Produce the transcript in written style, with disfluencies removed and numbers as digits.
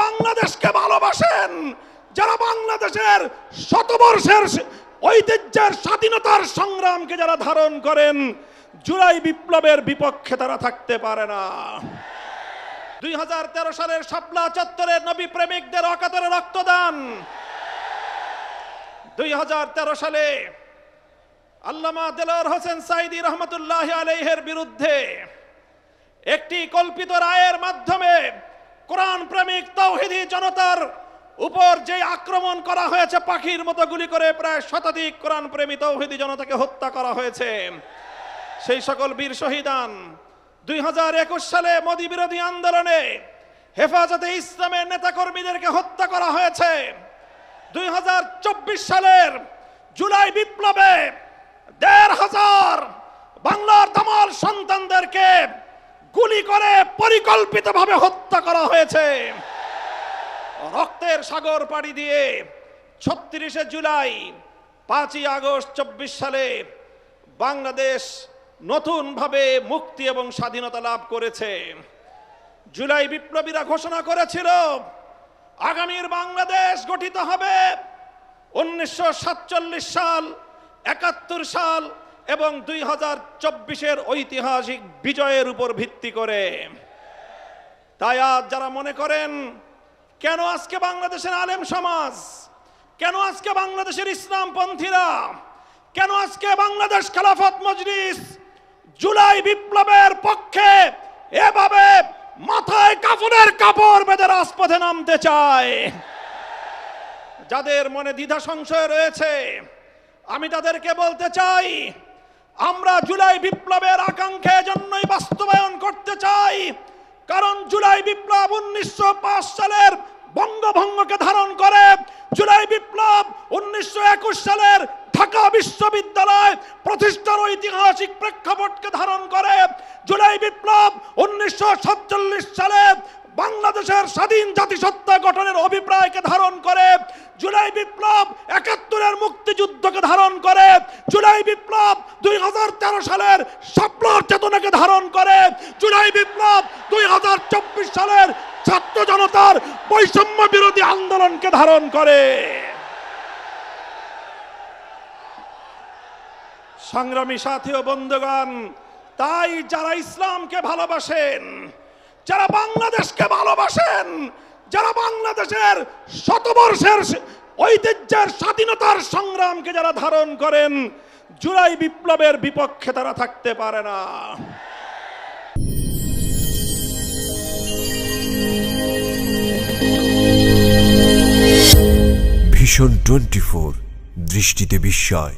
বাংলাদেশকে ভালোবাসেন, যারা বাংলাদেশের শতবর্ষের ঐতিহ্যের স্বাধীনতার সংগ্রামকে যারা ধারণ করেন, জুলাই বিপ্লবের বিপক্ষে তারা থাকতে পারে না। 2013 সালের শাপলা চত্বরের নবী প্রেমিকদের অকাতরে রক্তদান, 2013 সালে আল্লামা দেলোয়ার হোসেন সাঈদী রহমতুল্লাহি আলাইহির বিরুদ্ধে একটি কল্পিত রায়ের মাধ্যমে কোরআন প্রেমিক তাওহীদি জনতার উপর যে আক্রমণ করা হয়েছে, পাখির মতো গুলি করে প্রায় শতাধিক কোরআন প্রেমী তাওহীদি জনতাকে হত্যা করা হয়েছে। সেই সকল বীর শহীদান 2021 সালে মোদি বিরোধী আন্দোলনে হেফাজতে ইসলামের নেতাকর্মীদেরকে হত্যা করা হয়েছে। 2024 সালের জুলাই বিপ্লবে 1,500 বাংলার দামাল সন্তানদেরকে গুলি করে পরিকল্পিতভাবে হত্যা করা হয়েছে। রক্তের সাগর পাড়ি দিয়ে 36শে জুলাই 5ই আগস্ট 24 সালে বাংলাদেশ নতুনভাবে মুক্তি এবং স্বাধীনতা লাভ করেছে। জুলাই বিপ্লবীরা ঘোষণা করেছিল আগামীর বাংলাদেশ গঠিত হবে 1947 সাল, 71 সাল এবং 2024-এর ঐতিহাসিক বিজয়ের উপর ভিত্তি করে। তাই আজ যারা মনে করেন কেন আজকে বাংলাদেশের আলেম সমাজ, কেন আজকে বাংলাদেশের ইসলামপন্থীরা, কেন আজকে বাংলাদেশ খেলাফত মজলিস জুলাই বিপ্লবের পক্ষে এভাবে মাথায় কাফনের কাপড় বেঁধে রাজপথে নামতে চায়, যাদের মনে দ্বিধা সংশয় রয়েছে, আমি তাদেরকে বলতে চাই, আমরা জুলাই বিপ্লবের আকাঙ্ক্ষা জন্যই বাস্তবায়ন করতে চাই। কারণ জুলাই বিপ্লব 1905 সালের বঙ্গভঙ্গকে ধারণ করে, জুলাই বিপ্লব 1921 সালের ঢাকা বিশ্ববিদ্যালয় প্রতিষ্ঠার ঐতিহাসিক প্রেক্ষাপটকে ধারণ করে, জুলাই বিপ্লব 1947 সালে বাংলাদেশের স্বাধীন জাতিসত্তা গঠনের অভিপ্রায়কে ধারণ করে, জুলাই বিপ্লব 71-এর মুক্তিযুদ্ধকে ধারণ করে, জুলাই বিপ্লব 2013 সালের শাপলার চেতনাকে ধারণ করে, জুলাই বিপ্লব 2024 সালের ছাত্র জনতার বৈষম্য বিরোধী আন্দোলনকে ধারণ করে। সংগ্রামী সাথী ও বন্ধুগণ, তাই যারা ইসলামকে ভালোবাসেন, যারা বাংলাদেশকে ভালোবাসেন, যারা বাংলাদেশের শতবর্ষের ঐতিহ্যের স্বাধীনতার সংগ্রামকে যারা ধারণ করেন, জুলাই বিপ্লবের বিপক্ষে তারা থাকতে পারে না। ভিশন 24 দৃষ্টিতে বিস্ময়।